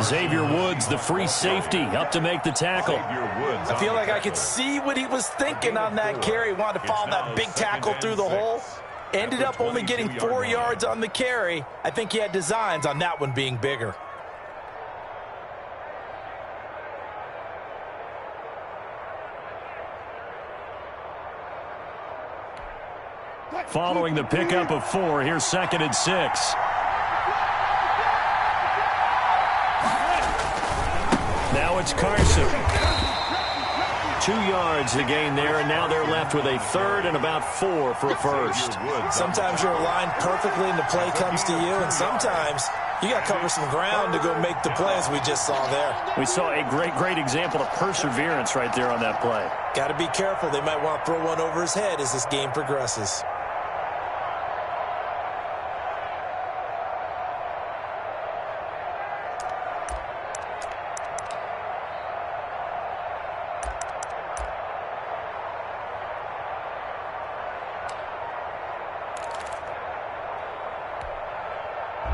Xavier Woods, the free safety, up to make the tackle. I feel like I could see what he was thinking on that carry. Wanted to follow that big tackle through the hole. Ended up only getting 4 yards on the carry. I think he had designs on that one being bigger. Following the pickup of 4, here's 2nd and 6. Now it's Carson. 2 yards to gain there, and now they're left with a 3rd and about 4 for a first. Sometimes you're aligned perfectly and the play comes to you, and sometimes you got to cover some ground to go make the play, as we just saw there. We saw a great example of perseverance right there on that play. Got to be careful. They might want to throw one over his head as this game progresses.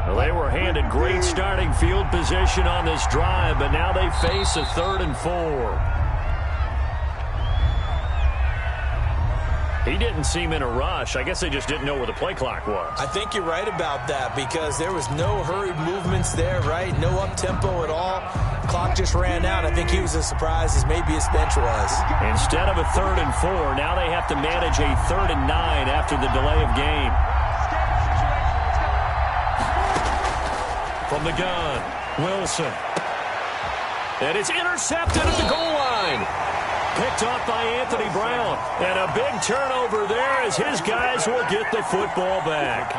Well, they were handed great starting field position on this drive, but now they face a 3rd and 4. He didn't seem in a rush. I guess they just didn't know where the play clock was. I think you're right about that because there was no hurried movements there, right? No up-tempo at all. Clock just ran out. I think he was as surprised as maybe his bench was. Instead of a 3rd and 4, now they have to manage a 3rd and 9 after the delay of game. From the gun, Wilson. And it's intercepted at the goal line. Picked off by Anthony Brown. And a big turnover there as his guys will get the football back.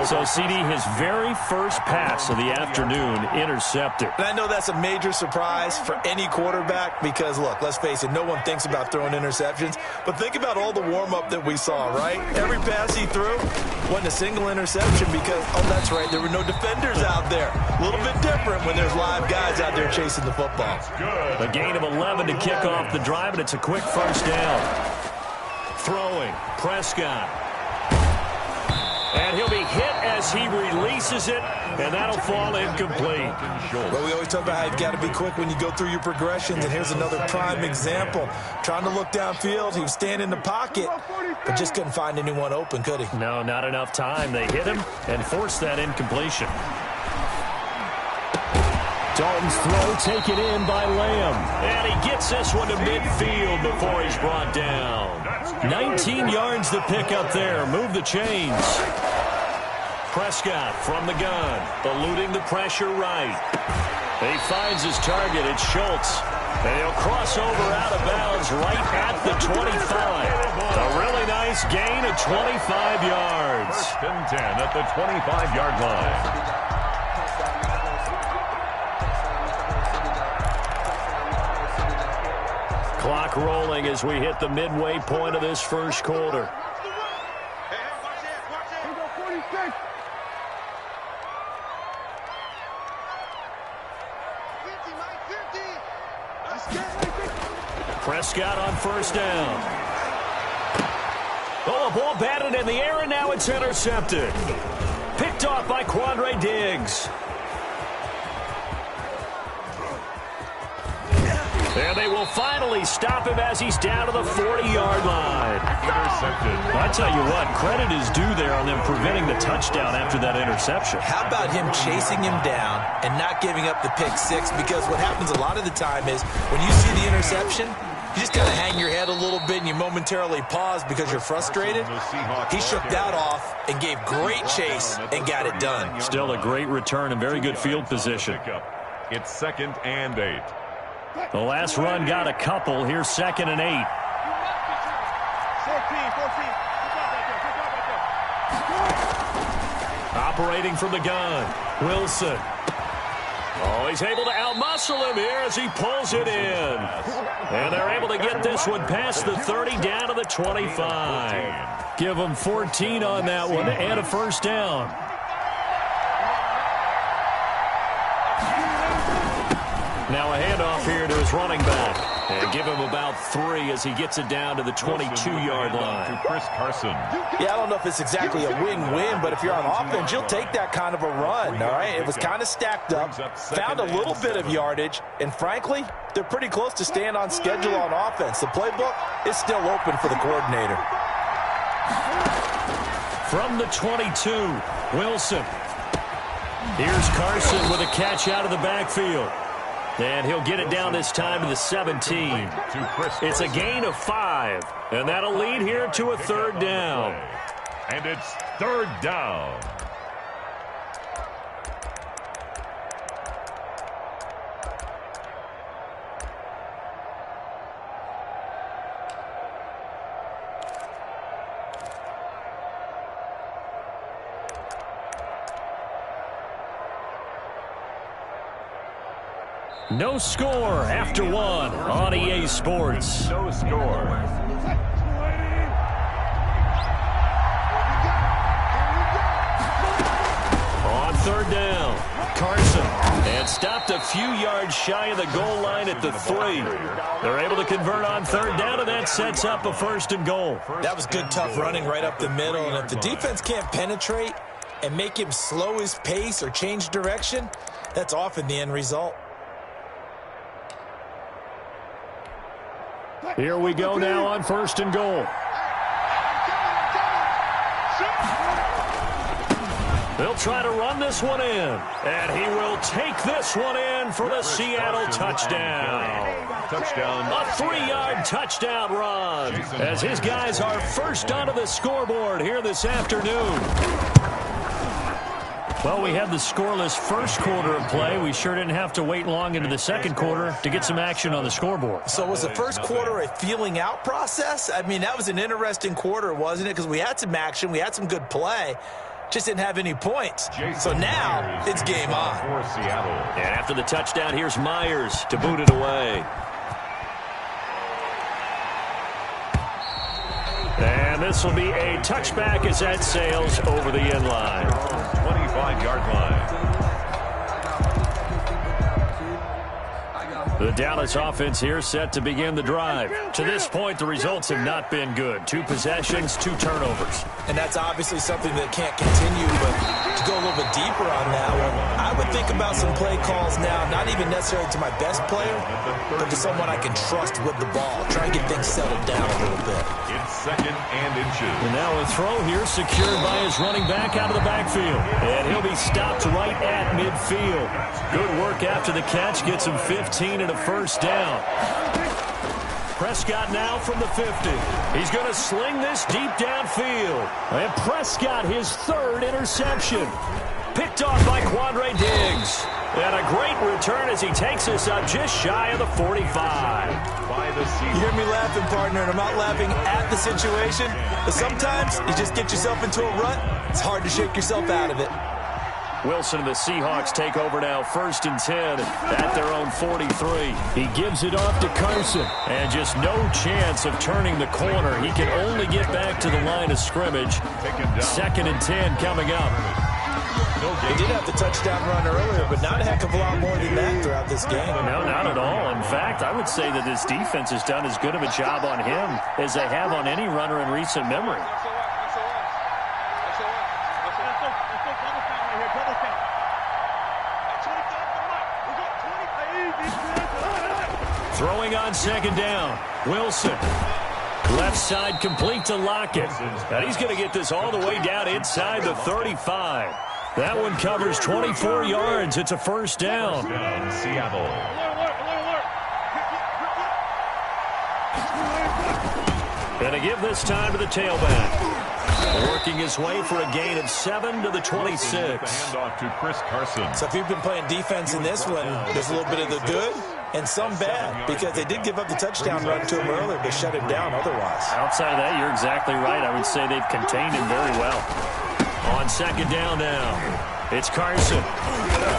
So, CD, his very first pass of the afternoon intercepted. And I know that's a major surprise for any quarterback because, look, let's face it, no one thinks about throwing interceptions. But think about all the warm-up that we saw, right? Every pass he threw wasn't a single interception because, oh, that's right, there were no defenders out there. A little bit different when there's live guys out there chasing the football. A gain of 11 to kick off the drive, and it's a quick first down. Throwing, Prescott. And he'll be hit as he releases it, and that'll fall incomplete. Well, we always talk about how you've got to be quick when you go through your progressions, and here's another prime example. Trying to look downfield, he was standing in the pocket, but just couldn't find anyone open, could he? No, not enough time. They hit him and forced that incompletion. Dalton's throw taken in by Lamb. And he gets this one to midfield before he's brought down. 19 yards to pick up there. Move the chains. Prescott from the gun. Eluding the pressure right. He finds his target. It's Schultz. And he'll cross over out of bounds right at the 25. A really nice gain of 25 yards. 1st and 10 at the 25-yard line. Clock rolling as we hit the midway point of this first quarter. Prescott on first down. Oh, a ball batted in the air, and now it's intercepted. Picked off by Quandre Diggs. And they will finally stop him as he's down to the 40-yard line. Intercepted. I tell you what, credit is due there on them preventing the touchdown after that interception. How about him chasing him down and not giving up the pick six? Because what happens a lot of the time is when you see the interception, you just kind of hang your head a little bit and you momentarily pause because you're frustrated. He shook that off and gave great chase and got it done. Still a great return and very good field position. It's 2nd and 8. The last run got a couple. Here's 2nd and 8. Operating from the gun, Wilson. Oh, he's able to outmuscle him here as he pulls it in. And they're able to get this one past the 30 down to the 25. Give them 14 on that one and a first down. Now a handoff here to his running back. And give him about 3 as he gets it down to the 22-yard line. To Chris Carson. Yeah, I don't know if it's exactly a win-win, but if you're on offense, you'll take that kind of a run, all right? It was kind of stacked up, found a little bit of yardage, and frankly, they're pretty close to staying on schedule on offense. The playbook is still open for the coordinator. From the 22, Wilson. Here's Carson with a catch out of the backfield. And he'll get it down this time to the 17. It's a gain of 5. And that'll lead here to a third down. And it's third down. No score after 1 on EA Sports. No score. On third down, Carson. And stopped a few yards shy of the goal line at the 3. They're able to convert on third down, and that sets up a first and goal. That was good, tough running right up the middle. And if the defense can't penetrate and make him slow his pace or change direction, that's often the end result. Here we go now on first and goal. They'll try to run this one in. And he will take this one in for the Seattle touchdown. A 3-yard touchdown run as his guys are first onto the scoreboard here this afternoon. Well, we had the scoreless first quarter of play. We sure didn't have to wait long into the second quarter to get some action on the scoreboard. So was the first quarter a feeling out process? I mean, that was an interesting quarter, wasn't it? Because we had some action, we had some good play, just didn't have any points. So now it's game on. And after the touchdown, here's Myers to boot it away. And this will be a touchback as that sails over the end line. 25-yard line. The Dallas offense here set to begin the drive. To this point, the results have not been good. 2 possessions, 2 turnovers. And that's obviously something that can't continue, but to go a little bit deeper on that one, I would think about some play calls now, not even necessarily to my best player, but to someone I can trust with the ball. Try and get things settled down a little bit. It's second and inches. And now a throw here secured by his running back out of the backfield. And he'll be stopped right at midfield. Good work after the catch. Gets him 15 and a first down. Prescott now from the 50. He's going to sling this deep downfield. And Prescott, his 3rd interception. Picked off by Quandre Diggs. And a great return as he takes us up just shy of the 45. You hear me laughing, partner, and I'm not laughing at the situation. But sometimes you just get yourself into a rut. It's hard to shake yourself out of it. Wilson and the Seahawks take over now, 1st and 10 at their own 43. He gives it off to Carson, and just no chance of turning the corner. He can only get back to the line of scrimmage. 2nd and 10 coming up. They did have the touchdown run earlier, but not a heck of a lot more than that throughout this game. No, not at all. In fact, I would say that this defense has done as good of a job on him as they have on any runner in recent memory. Throwing on 2nd down, Wilson. Left side complete to Lockett. And he's going to get this all the way down inside the 35. That one covers 24 yards. It's a first down. Seattle. And a give this time to the tailback. Working his way for a gain of 7 to the 26. Handoff to Chris Carson. So if you've been playing defense in this one, there's a little bit of the good and some bad, because they did give up the touchdown run to him earlier, but shut him down otherwise. Outside of that, you're exactly right. I would say they've contained him very well. On 2nd down now. It's Carson.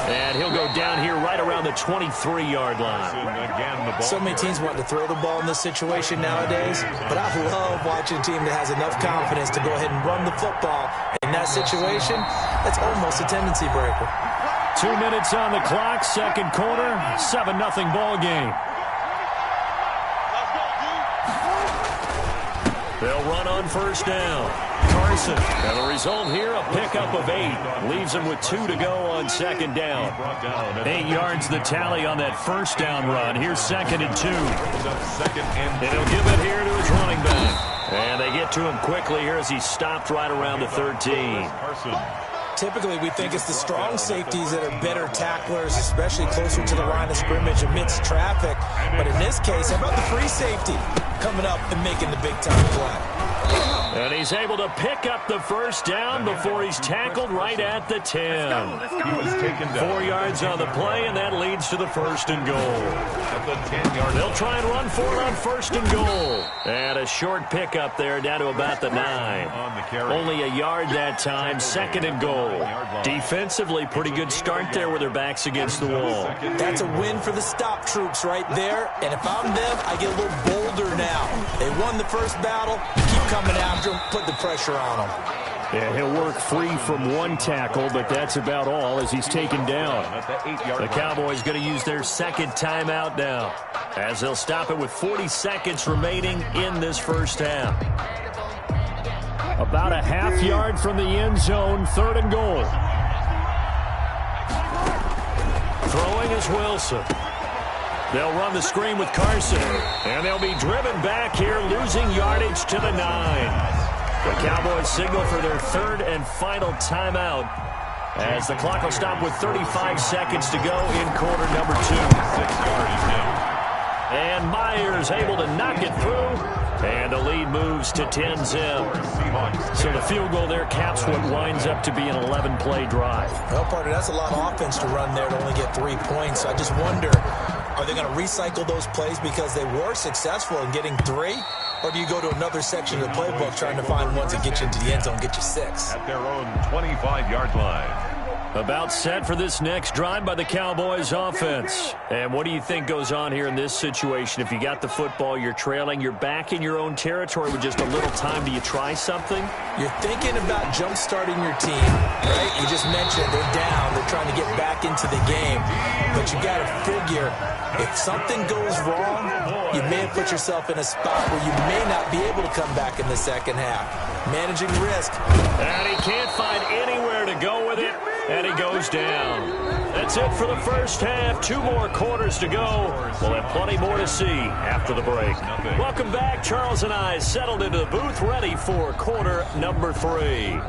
And he'll go down here right around the 23-yard line. So many teams want to throw the ball in this situation nowadays, but I love watching a team that has enough confidence to go ahead and run the football. In that situation, that's almost a tendency breaker. 2 minutes on the clock, second quarter, 7-0 ball game. They'll run on first down. Carson, and the result here, a pickup of 8. Leaves him with 2 to go on second down. 8 yards the tally on that first down run. Here's second and 2. And he'll give it here to his running back. And they get to him quickly here as he stopped right around the 13. Typically, we think it's the strong safeties that are better tacklers, especially closer to the line of scrimmage amidst traffic. But in this case, how about the free safety coming up and making the big-time play? And he's able to pick up the first down before he's tackled right at the 10. He was taken down. 4 yards on the play, and that leads to the first and goal. At the 10-yard. They'll try and run for it on first and goal. And a short pickup there down to about the 9. On the carry. Only a yard that time, second and goal. Defensively, pretty good start there with their backs against the wall. That's a win for the stop troops right there. And if I'm them, I get a little bolder now. They won the first battle. Keep coming after them. Put the pressure on them. Yeah, he'll work free from one tackle, but that's about all as he's taken down. The Cowboys going to use their second timeout now, as they'll stop it with 40 seconds remaining in this first half. About a half yard from the end zone, third and goal. Throwing is Wilson. They'll run the screen with Carson, and they'll be driven back here, losing yardage to the 9. The Cowboys signal for their third and final timeout as the clock will stop with 35 seconds to go in quarter number 2. 6 yards now. And Myers able to knock it through, and the lead moves to 10-0. So the field goal there caps what winds up to be an 11-play drive. Well, partner, that's a lot of offense to run there to only get 3 points. I just wonder, are they going to recycle those plays because they were successful in getting 3? Or do you go to another section of the playbook trying to find ones that get you into the end zone, get you 6? At their own 25-yard line. About set for this next drive by the Cowboys offense. And what do you think goes on here in this situation? If you got the football, you're trailing, you're back in your own territory with just a little time. Do you try something? You're thinking about jump-starting your team, right? You just mentioned they're down. They're trying to get back into the game. But you got to figure, if something goes wrong, you may have put yourself in a spot where you may not be able to come back in the second half. Managing risk. And he can't find anywhere to go with it. And he goes down. That's it for the first half. 2 more quarters to go. We'll have plenty more to see after the break. Welcome back. Charles and I settled into the booth, ready for quarter number 3.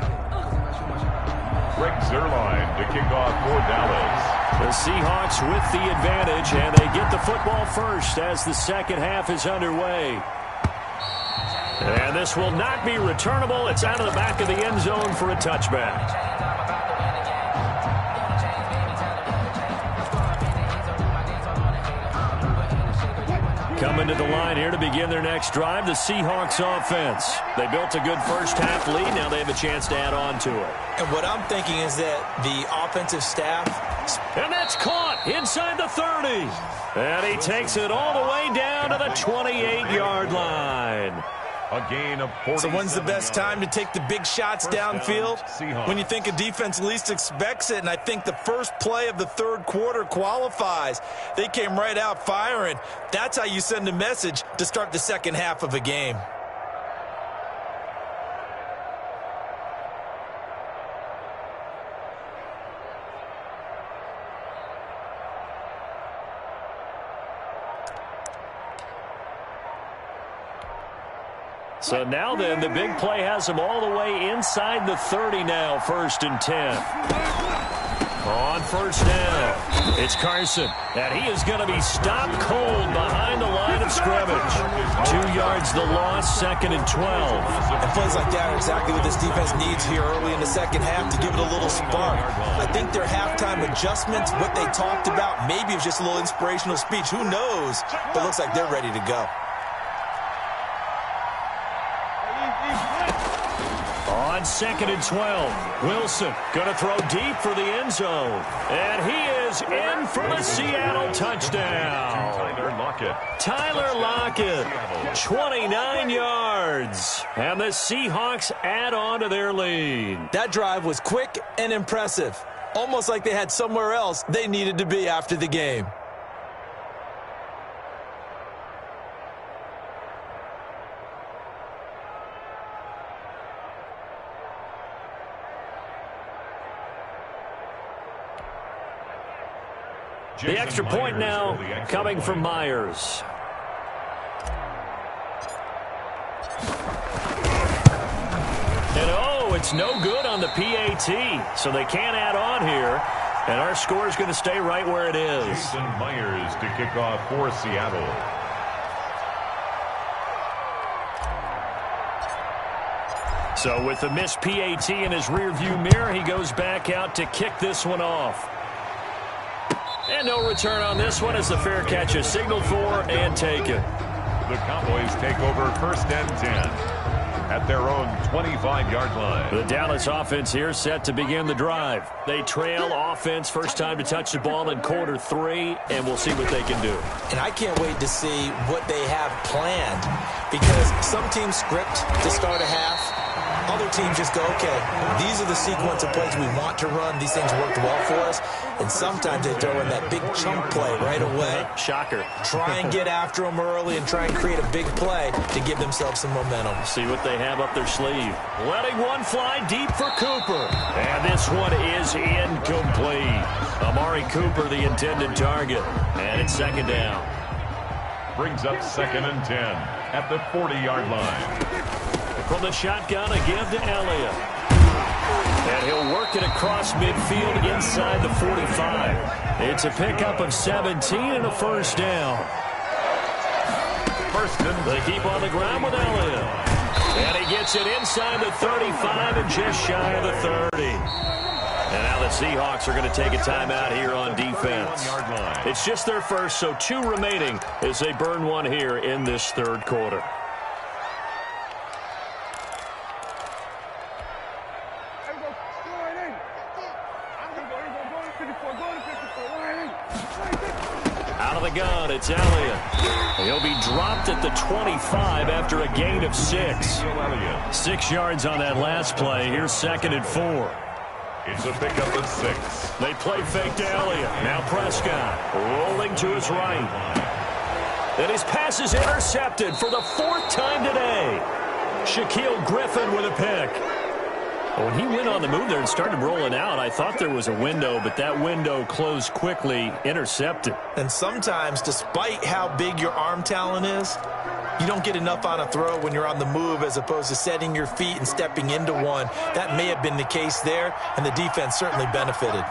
Greg Zuerlein to kick off for Dallas. The Seahawks with the advantage, and they get the football first as the second half is underway. And this will not be returnable. It's out of the back of the end zone for a touchback. Coming to the line here to begin their next drive, the Seahawks offense. They built a good first half lead. Now they have a chance to add on to it. And what I'm thinking is that the offensive staff... And that's caught inside the 30. And he takes it all the way down to the 28-yard line. A gain of 40. So when's the best time to take the big shots downfield? When you think a defense least expects it, and I think the first play of the third quarter qualifies. They came right out firing. That's how you send a message to start the second half of a game. So now then, the big play has him all the way inside the 30 now, 1st and 10. On first down, it's Carson, and he is going to be stopped cold behind the line of scrimmage. 2 yards the loss, 2nd and 12. And plays like that are exactly what this defense needs here early in the second half to give it a little spark. I think their halftime adjustments, what they talked about, maybe it was just a little inspirational speech. Who knows? But it looks like they're ready to go. On 2nd and 12, Wilson going to throw deep for the end zone. And he is in for the Seattle touchdown. Tyler Lockett, 29 yards. And the Seahawks add on to their lead. That drive was quick and impressive. Almost like they had somewhere else they needed to be after the game. The extra point now coming from Myers. And oh, it's no good on the PAT, so they can't add on here. And our score is going to stay right where it is. Jason Myers to kick off for Seattle. So with the missed PAT in his rearview mirror, he goes back out to kick this one off. And no return on this one as the fair catch is signaled for and taken. The Cowboys take over 1st and 10 at their own 25-yard line. The Dallas offense here set to begin the drive. They trail offense, first time to touch the ball in quarter 3, and we'll see what they can do. And I can't wait to see what they have planned, because some teams script to start a half. Other teams just go, okay, these are the sequence of plays we want to run. These things worked well for us. And sometimes they throw in that big chunk play right away. Shocker. Try and get after them early and try and create a big play to give themselves some momentum. See what they have up their sleeve. Letting one fly deep for Cooper. And this one is incomplete. Amari Cooper, the intended target. And it's 2nd down. Brings up 2nd and 10 at the 40-yard line. From the shotgun, a give to Elliott. And he'll work it across midfield inside the 45. It's a pickup of 17 and a first down. They keep on the ground with Elliott. And he gets it inside the 35 and just shy of the 30. And now the Seahawks are going to take a timeout here on defense. It's just their first, so 2 remaining as they burn one here in this 3rd quarter. Out of the gun, it's Elliott. He'll be dropped at the 25 after a gain of 6. 6 yards on that last play. Here's 2nd and 4. It's a pickup of 6. They play fake to Elliott. Now Prescott rolling to his right. And his pass is intercepted for the 4th time today. Shaquille Griffin with a pick. When he went on the move there and started rolling out, I thought there was a window, but that window closed quickly, intercepted. And sometimes, despite how big your arm talent is, you don't get enough on a throw when you're on the move as opposed to setting your feet and stepping into one. That may have been the case there, and the defense certainly benefited.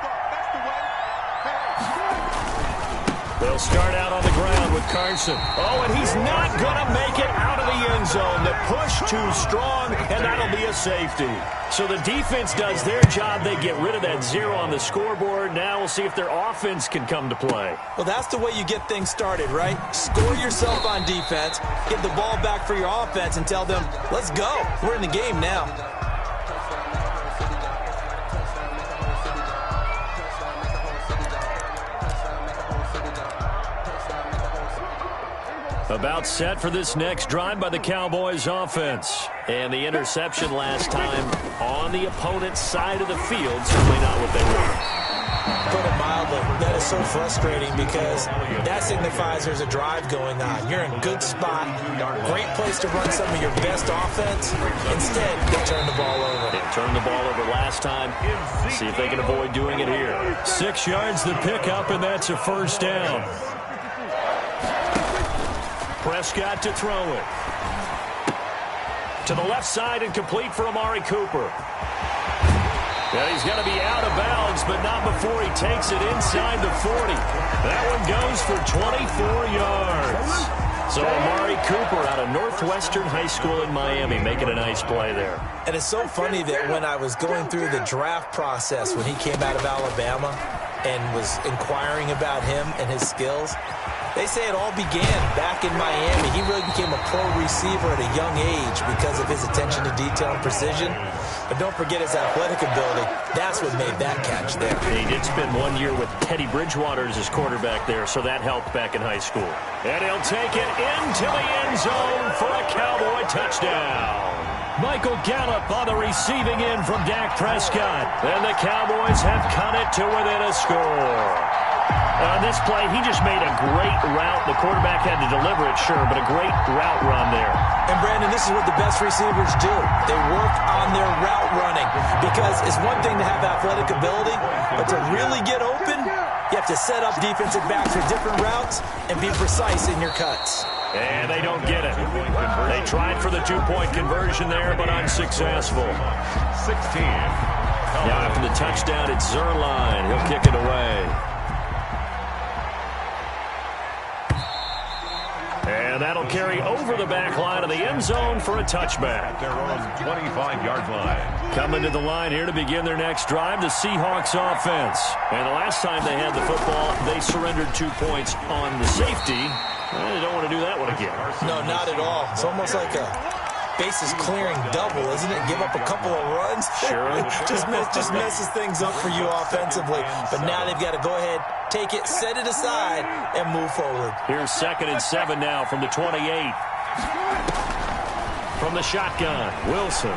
They'll start out on the ground with Carson. Oh, and he's not going to make it out of the end zone. The push too strong, and that'll be a safety. So the defense does their job. They get rid of that 0 on the scoreboard. Now we'll see if their offense can come to play. Well, that's the way you get things started, right? Score yourself on defense, give the ball back for your offense, and tell them, let's go. We're in the game now. About set for this next drive by the Cowboys offense. And the interception last time on the opponent's side of the field. Certainly not what they were. Put it mildly, that is so frustrating because that signifies there's a drive going on. You're in a good spot, great place to run some of your best offense. Instead, they turn the ball over. They turned the ball over last time. See if they can avoid doing it here. 6 yards the pickup, and that's a first down. Prescott to throw it. To the left side and complete for Amari Cooper. Yeah, he's going to be out of bounds, but not before he takes it inside the 40. That one goes for 24 yards. So Amari Cooper out of Northwestern High School in Miami making a nice play there. And it's so funny that when I was going through the draft process when he came out of Alabama and was inquiring about him and his skills, They say it all began back in Miami. He really became a pro receiver at a young age because of his attention to detail and precision. But don't forget his athletic ability. That's what made that catch there. He did spend 1 year with Teddy Bridgewater as his quarterback there, so that helped back in high school. And he'll take it into the end zone for a Cowboy touchdown. Michael Gallup on the receiving end from Dak Prescott. And the Cowboys have cut it to within a score. On this play, he just made a great route. The quarterback had to deliver it, sure, but a great route run there. And, Brandon, this is what the best receivers do. They work on their route running because it's one thing to have athletic ability, but to really get open, you have to set up defensive backs for different routes and be precise in your cuts. And they don't get it. They tried for the two-point conversion there, but unsuccessful. 16. Now after the touchdown, it's Zerline. He'll kick it away. And that'll carry over the back line of the end zone for a touchback. Their own 25-yard line. Coming to the line here to begin their next drive, the Seahawks offense. And the last time they had the football, they surrendered 2 points on the safety. Well, they don't want to do that one again. No, not at all. It's almost like a bases clearing double, isn't it? Give up a couple of runs. Sure. just messes things up for you offensively. But now they've got to go ahead, take it, set it aside, and move forward. Here's 2nd and 7 now from the 28. From the shotgun, Wilson.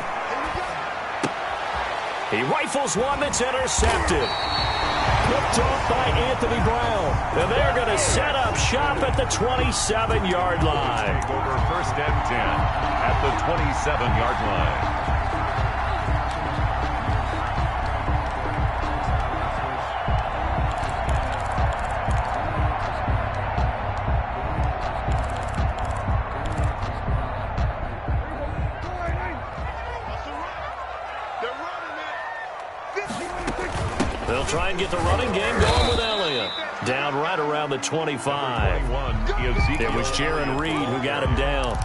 He rifles one that's intercepted. Picked off by Anthony Brown. And they're going to set up shop at the 27-yard line. Take over 1st and 10 at the 27-yard line. They'll try and get the running game going with Elliott. Down right around the 25. It was Jaron Reed who got him down.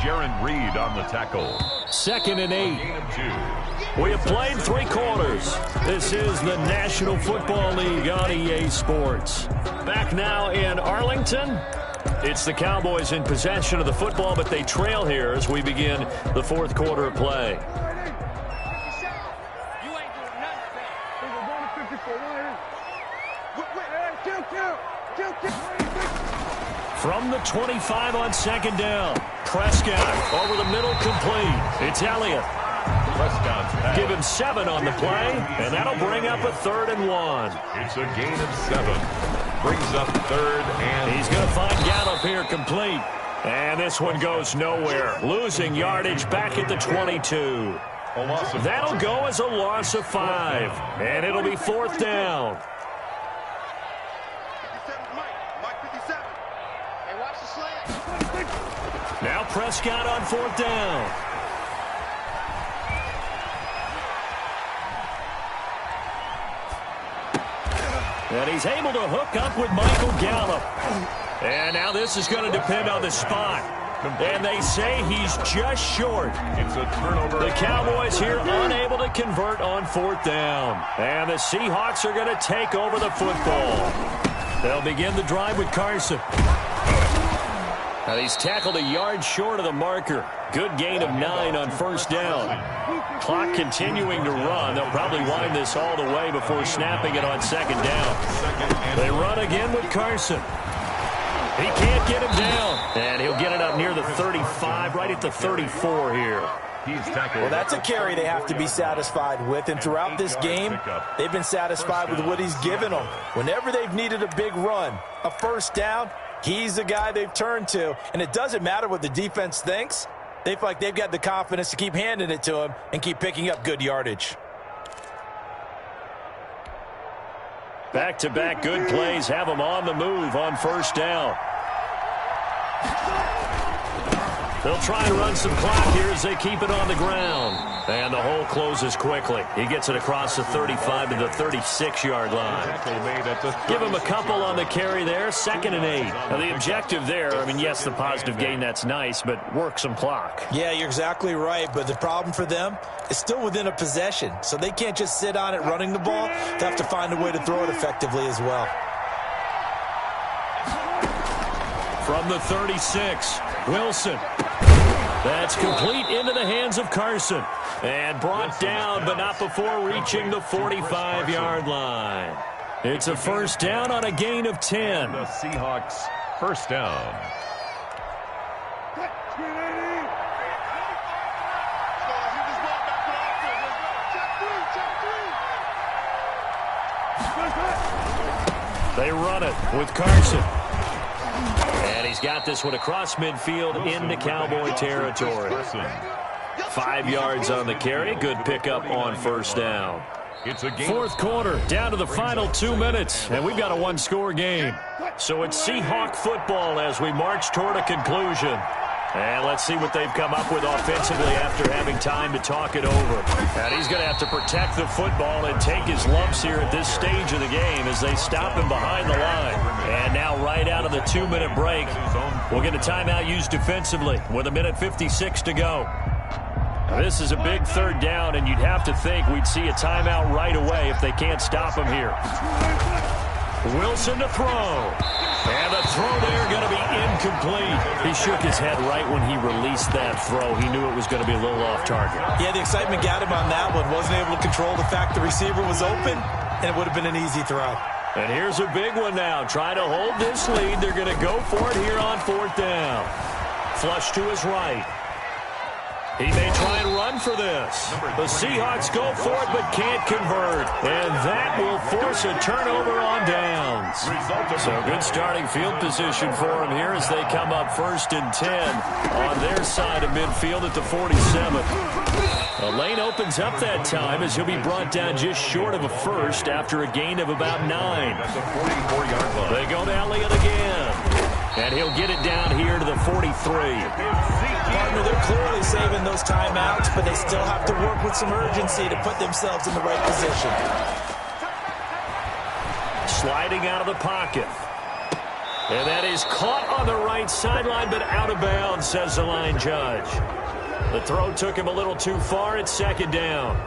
Jaron Reed on the tackle. 2nd and 8. We have played 3 quarters. This is the National Football League on EA Sports. Back now in Arlington. It's the Cowboys in possession of the football, but they trail here as we begin the 4th quarter of play. From the 25 on 2nd down. Prescott over the middle, complete. It's Elliott. Prescott. Give him 7 on the play, and that'll bring up a 3rd and 1. It's a gain of 7. Brings up 3rd and... He's going to find Gallup here, complete. And this one goes nowhere. Losing yardage back at the 22. That'll go as a loss of 5. And it'll be 4th down. Now Prescott on 4th down. And he's able to hook up with Michael Gallup. And now this is going to depend on the spot. And they say he's just short. It's a turnover. The Cowboys here unable to convert on 4th down. And the Seahawks are going to take over the football. They'll begin the drive with Carson. Now he's tackled a yard short of the marker. Good gain of 9 on 1st down. Clock continuing to run. They'll probably wind this all the way before snapping it on 2nd down. They run again with Carson. He can't get him down. And he'll get it up near the 35, right at the 34 here. Well, that's a carry they have to be satisfied with. And throughout this game, they've been satisfied with what he's given them. Whenever they've needed a big run, a 1st down, he's the guy they've turned to. And it doesn't matter what the defense thinks. They feel like they've got the confidence to keep handing it to him and keep picking up good yardage. Back-to-back good plays have them on the move on 1st down. They'll try and run some clock here as they keep it on the ground. And the hole closes quickly. He gets it across the 35 to the 36-yard line. Give him a couple on the carry there, 2nd and 8. Now the objective there, I mean, yes, the positive gain, that's nice, but work some clock. Yeah, you're exactly right, but the problem for them is still within a possession. So they can't just sit on it running the ball. They have to find a way to throw it effectively as well. From the 36, Wilson. That's complete into the hands of Carson. And brought down, but not before reaching the 45-yard line. It's a first down on a gain of 10. The Seahawks first down. They run it with Carson. And he's got this one across midfield into Cowboy territory. 5 yards on the carry. Good pickup on first down. It's a game. Fourth quarter, down to the final 2 minutes, and we've got a one-score game. So it's Seahawk football as we march toward a conclusion. And let's see what they've come up with offensively after having time to talk it over. And he's going to have to protect the football and take his lumps here at this stage of the game as they stop him behind the line. And now right out of the 2-minute break, we'll get a timeout used defensively with 1:56 to go. Now, this is a big third down, and you'd have to think we'd see a timeout right away if they can't stop him here. Wilson to throw. And the throw there going to be incomplete. He shook his head right when he released that throw. He knew it was going to be a little off target. Yeah, the excitement got him on that one. Wasn't able to control the fact the receiver was open, and it would have been an easy throw. And here's a big one now. Trying to hold this lead. They're going to go for it here on fourth down. Flush to his right. He may try and run for this. The Seahawks go for it but can't convert. And that will force a turnover on downs. So good starting field position for them here as they come up 1st and 10 on their side of midfield at the 47. The lane opens up that time as he'll be brought down just short of a first after a gain of about 9. They go to Elliott again. And he'll get it down here to the 43. Partner, they're clearly saving those timeouts, but they still have to work with some urgency to put themselves in the right position. Sliding out of the pocket. And that is caught on the right sideline, but out of bounds, says the line judge. The throw took him a little too far at 2nd down.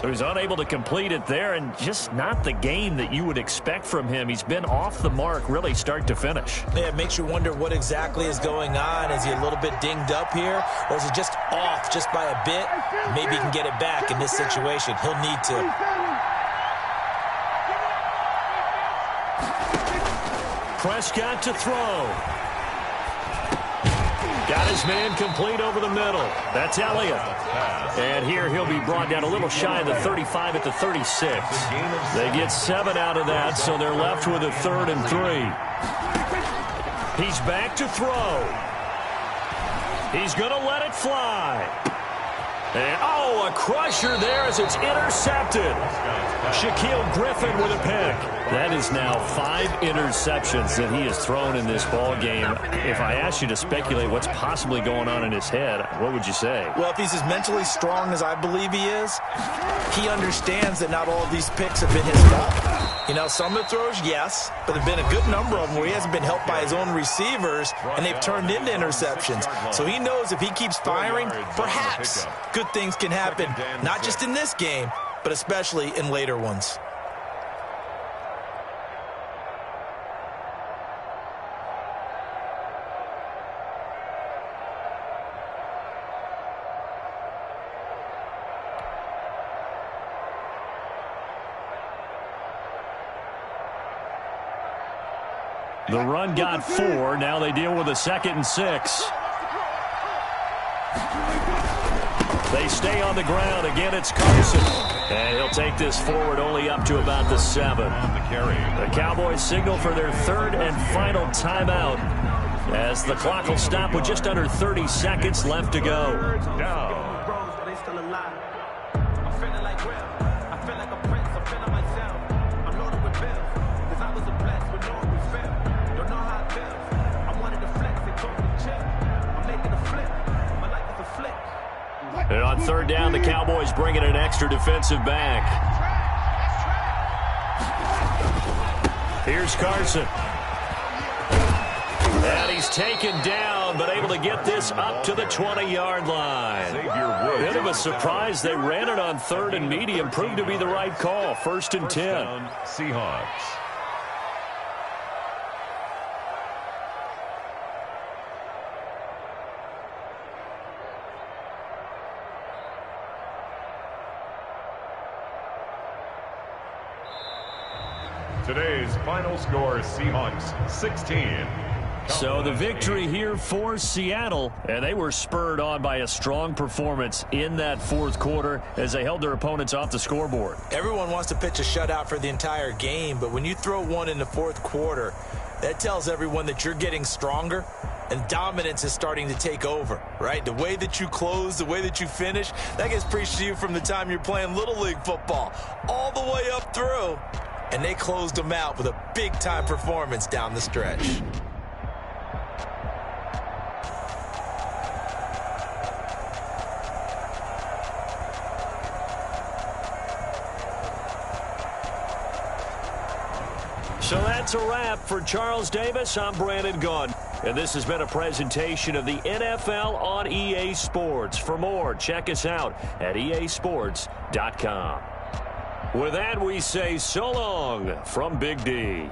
So he's unable to complete it there, and just not the game that you would expect from him. He's been off the mark really start to finish. Yeah, it makes you wonder what exactly is going on. Is he a little bit dinged up here, or is he just off just by a bit? Maybe he can get it back in this situation. He'll need to. Prescott to throw. Got his man complete over the middle. That's Elliott. And here he'll be brought down a little shy of the 35 at the 36. They get 7 out of that, so they're left with a 3rd and 3. He's back to throw. He's going to let it fly. And, oh, a crusher there as it's intercepted. Shaquille Griffin with a pick. That is now 5 interceptions that he has thrown in this ball game. If I asked you to speculate what's possibly going on in his head, what would you say? Well, if he's as mentally strong as I believe he is, he understands that not all of these picks have been his fault. You know, some of the throws, yes, but there have been a good number of them where he hasn't been helped by his own receivers, and they've turned into interceptions. So he knows if he keeps firing, perhaps good things can happen, not just in this game, but especially in later ones. The run got 4. Now they deal with a 2nd and 6. They stay on the ground. Again, it's Carson. And he'll take this forward only up to about the 7. The Cowboys signal for their 3rd and final timeout as the clock will stop with just under 30 seconds left to go. And on 3rd down, the Cowboys bring in an extra defensive back. Here's Carson. And he's taken down, but able to get this up to the 20-yard line. Bit of a surprise. They ran it on 3rd and medium. Proved to be the right call. 1st and 10. Seahawks. Today's final score, Seahawks 16. So the victory here for Seattle, and they were spurred on by a strong performance in that fourth quarter as they held their opponents off the scoreboard. Everyone wants to pitch a shutout for the entire game, but when you throw one in the fourth quarter, that tells everyone that you're getting stronger and dominance is starting to take over, right? The way that you close, the way that you finish, that gets preached to you from the time you're playing Little League football all the way up through, and they closed them out with a big-time performance down the stretch. So that's a wrap for Charles Davis. I'm Brandon Gunn. And this has been a presentation of the NFL on EA Sports. For more, check us out at easports.com. With that, we say so long from Big D.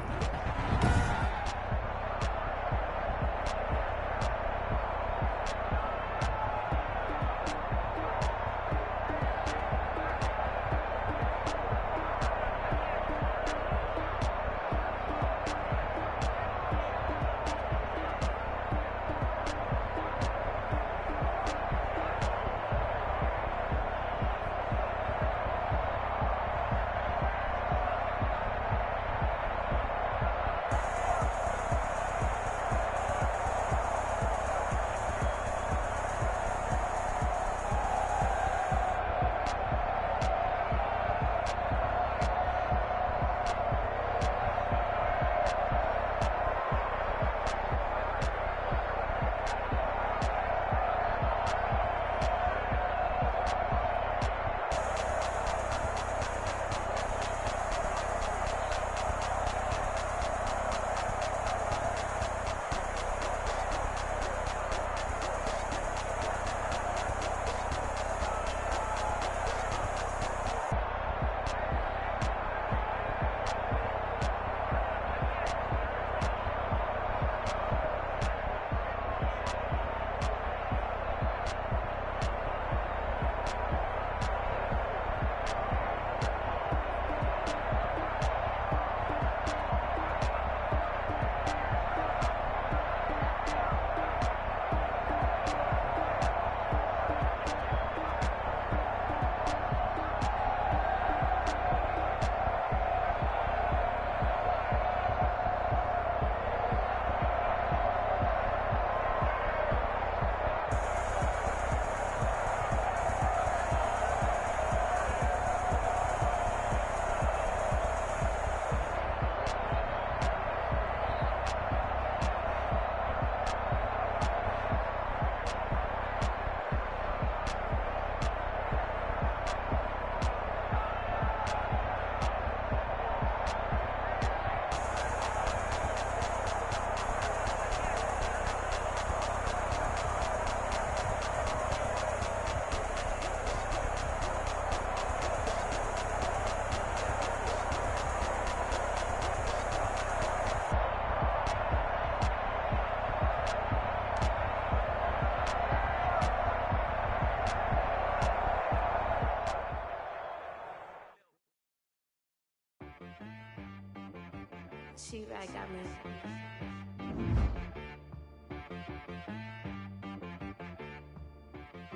She-Rag got me.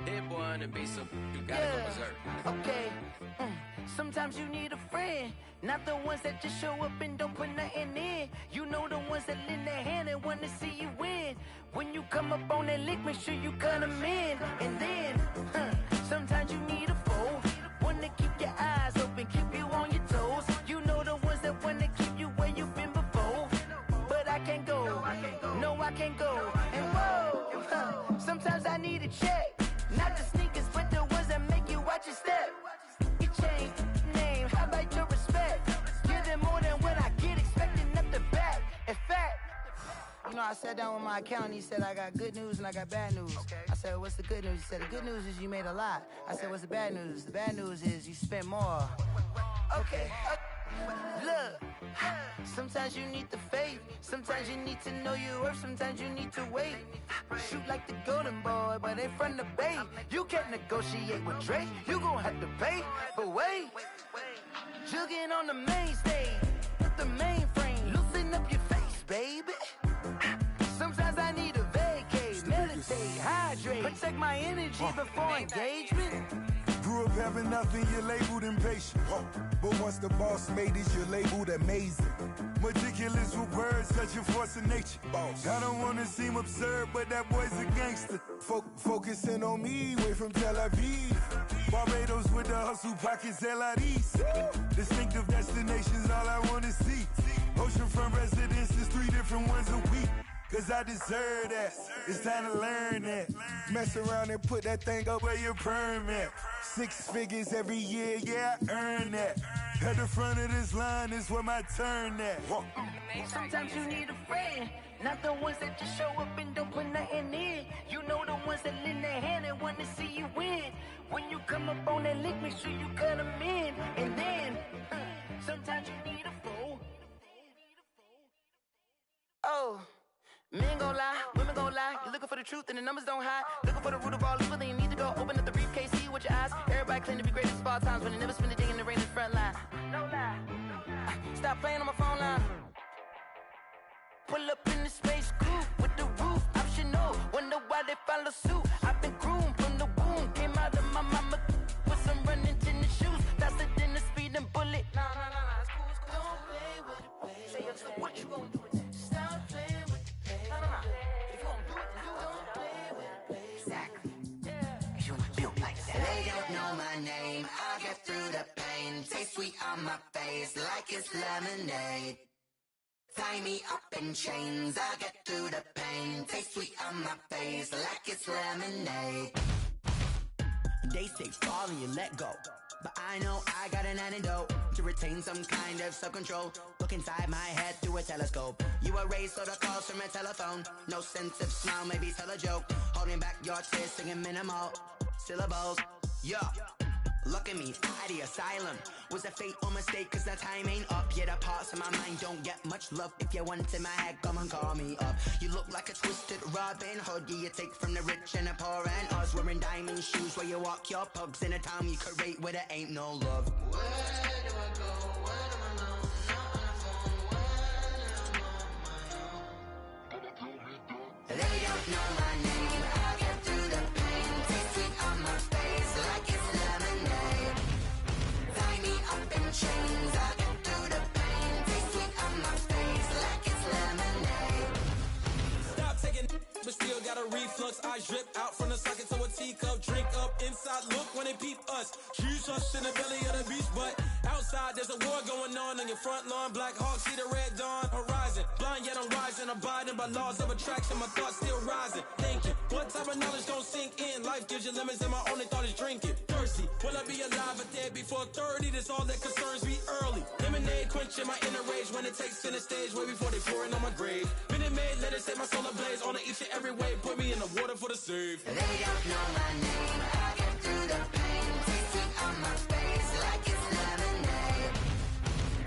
That boy on the beat, so you gotta go berserk. Okay. Sometimes you need a friend, not the ones that just show up and don't put nothing in. You know the ones that lend their hand and want to see you win. When you come up on that lick, make sure you cut them in. And then, sometimes you need a foe, one to keep your eyes open, keep you on your toes. You know the ones that want to keep you where you've been before. But I can't go, no I can't go. And whoa, sometimes I need a check. Not the sneakers, but the ones that make you watch your step. You change name, how about your respect? Give them more than what I get, expecting up the back. In fact, you know, I sat down with my accountant, he said I got good news and I got bad news. Okay. I said, what's the good news? He said, the good news is you made a lot. I said, what's the bad news? The bad news is you spent more. Okay. Look, sometimes you need the faith, sometimes you need to know your worth, sometimes you need to wait. Shoot like the golden boy, but in front of the bay. You can't negotiate with Drake, you gon' have to pay. But wait, jugging on the main stage, off the mainframe. Loosen up your face, baby. Sometimes I need a vacate, meditate, hydrate, protect my energy before engagement. Grew up having nothing, you're labeled impatient. But once the boss made it, you're labeled amazing. Meticulous with words, such a force of nature. I don't want to seem absurd, but that boy's a gangster. Focusing on me, way from Tel Aviv. Barbados with the hustle pockets, LIDs. Distinctive destinations, all I want to see. Oceanfront residences, 3 different ones a week. Cause I deserve that, it's time to learn that. Mess around and put that thing up where your permit. 6 figures every year, yeah, I earn that. At the front of this line is where my turn at. Sometimes you need a friend, not the ones that just show up and don't put nothing in. You know the ones that lend their hand and want to see you win. When you come up on that lick, make sure you cut them in. And then, sometimes you need a fool. Oh. Men gon' lie, women gon' lie. You're looking for the truth and the numbers don't hide. Looking for the root of all evil, then you need to go open up the briefcase, see with your eyes. Everybody claim to be greatest of all times, but they never spend a day in the rain in the front line. No lie. Stop playing on my phone line. Pull up in the space coupe with the roof optional. Wonder why they follow suit. I've been groomed from the womb. Came out of my mama with some running tennis shoes. Faster than the speeding bullet. Nah, it's cool, it's cool. Don't play with it, baby. Say so what you gonna do with that? Stop playing with it. If you don't do it, then don't play with it, baby. Exactly. Yeah. You built like that. They don't know my name. I'll get through the pain. Taste sweet on my face like it's lemonade. Tie me up in chains. I'll get through the pain. Taste sweet on my face like it's lemonade. They say fall and you let go, but I know I got an antidote to retain some kind of self-control. Look inside my head through a telescope. You erase all the calls from a telephone. No sense of smile, maybe tell a joke. Holding back your tears, singing minimal syllables. Yeah, look at me, out the asylum. Was a fate or mistake, cause the time ain't up. Yeah, the parts of my mind don't get much love. If you want in my head, come and call me up. You look like a twisted Robin Hood. Yeah, you take from the rich and the poor and us. Wearing diamond shoes where you walk your pugs in a town you create where there ain't no love. Where do I go? Where do I know? Not on the phone, when I'm on my own. They don't know my name. I'll get through the pain. Taste sweet on my face like it's lemonade. Tie me up in chains. I'll get through the pain. Taste sweet on my face like it's lemonade. Stop taking, but still got a reflux. I drip out from the socket to a teacup. Drink up inside, look when they peep us. Choose us in the belly of the beast, but outside there's a war going on your front lawn. Black Hawk, see the red dawn horizon. Blind yet I'm rising, abiding by laws of attraction. My thoughts still rising, thinking what type of knowledge don't sink in? Life gives you limits and my only thought is drinking. Thirsty, will I be alive or dead before 30? That's all that concerns me early. Lemonade quenching my inner rage when it takes center stage way before they pouring on my grave. Minute Maid, let it set my soul ablaze on each and every way. Put me in the water for the save. They don't know my name. I'll get through the pain. Taste sweet on my face like it's lemonade.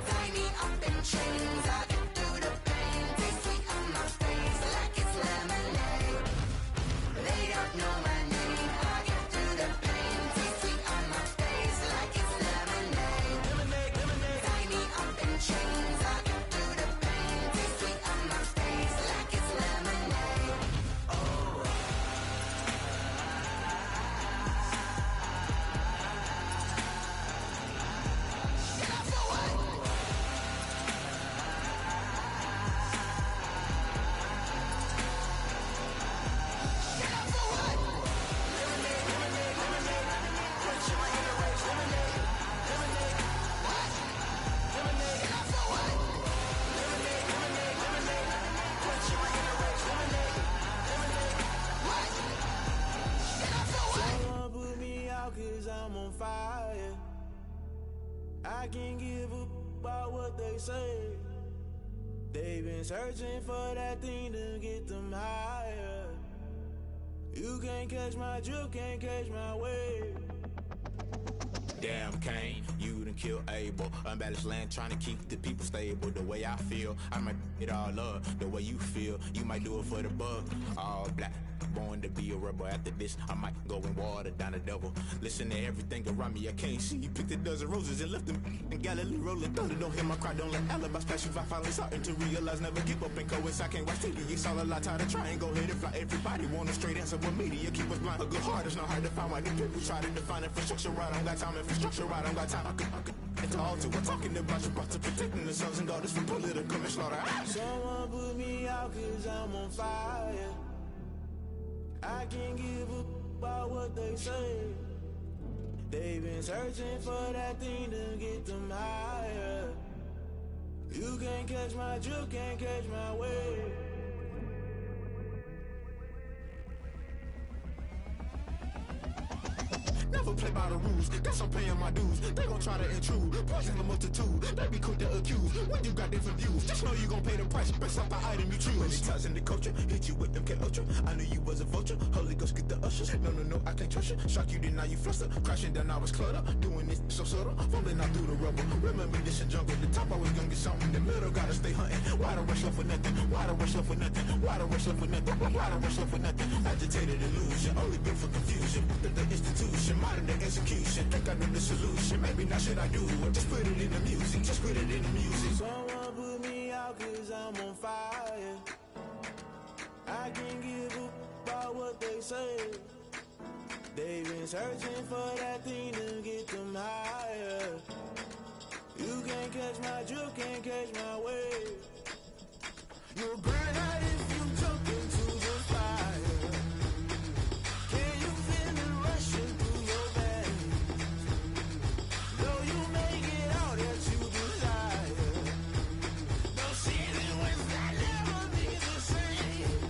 Tie me up in chains. I'll get through the pain. Taste sweet on my face like it's lemonade. They don't know my name. I'll get through the pain. Taste sweet on my face like it's lemonade. Lemonade. Tie me up in chains. I'll get through the pain. Taste sweet on my face like it's lemonade. Someone put me out cause I'm on fire. I can't give up about what they say. They've been searching for that thing to get them higher. You can't catch my drift, can't catch my wave. Damn Kane, you done kill Abel. Unbalanced land trying to keep the people stable. The way I feel, I might it all up. The way you feel, you might do it for the bug. All black, born to be a rebel. After this, I might go and water down the devil. Listen to everything around me, I can't see. You picked a dozen roses and left them in Galilee rolling thunder. Don't hear my cry, don't let alibis pass you. I finally starting to realize, never give up and coincide. I can't watch TV, it's all a lot. Tired of trying, go ahead and fly. Everybody want a straight answer, but media keep us blind. A good heart is not hard to find. Why the people try to define infrastructure right? I don't got time, infrastructure right? I don't got time. I could into all to we're talking about you, about to protecting the sons and daughters from political manslaughter. Someone put me out cause I'm on fire. I can't give a about what they say. They've been searching for that thing to get them higher. You can't catch my drift, can't catch my wave. Never play by the rules, guess I'm paying my dues. They gon' try to intrude, poison the multitude. They be quick to accuse, when you got different views. Just know you gon' pay the price, based off the item you choose. Many ties in the culture, hit you with them K-Ultra. I knew you was a vulture, Holy Ghost get the ushers. No, I can't trust you. Shock you, then now you fluster. Crashing down, I was cluttered. Doing this so subtle, fumbling out through the rubble. Remember this in jungle, the top always gonna get something. The middle gotta stay hunting. Why the rush left for nothing? Why the rush left for nothing? Why the rush left for nothing? Why the rush left for nothing? Agitated illusion, only built for confusion. The institution, modern day execution. Think I know the solution, maybe not should I do it. Just put it in the music, just put it in the music. Someone put me out cause I'm on fire. I can't give a about what they say. They've been searching for that thing to get them higher. You can't catch my drift, can't catch my wave. You'll burn out if you jump into the fire. Can you feel it rushing through your veins? Though you make it all that you desire. Those seasons when that never be the same.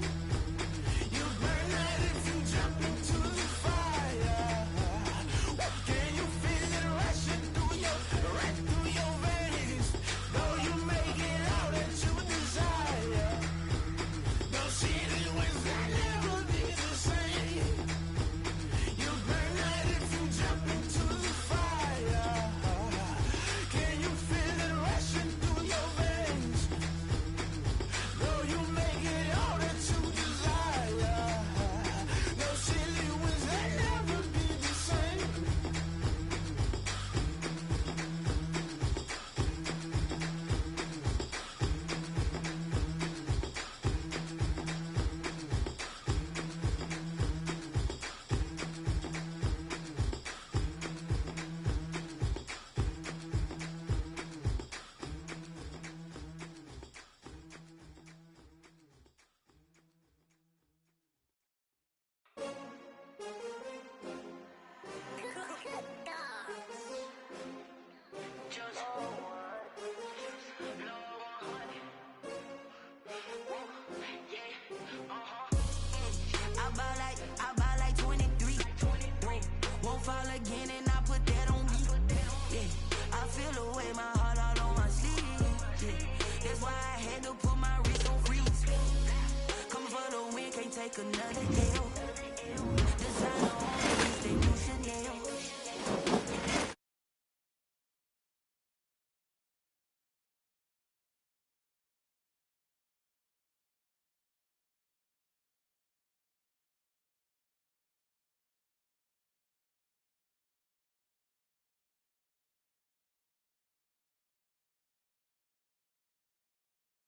You burn out if you jump into the fire. Can you feel it rushing through your veins? Though you make it all that you desire. Those seasons when that never be the same. You burn out if you jump into the fire. Can you feel it rushing through your veins? Though you make it all that you desire. Those silly winds that never be the same. I buy like 23. Won't fall again and I put that on me. Yeah, I feel the way, my heart all on my sleeve. Yeah, that's why I had to put my wrist on freeze. Coming for the win, can't take another L. Designer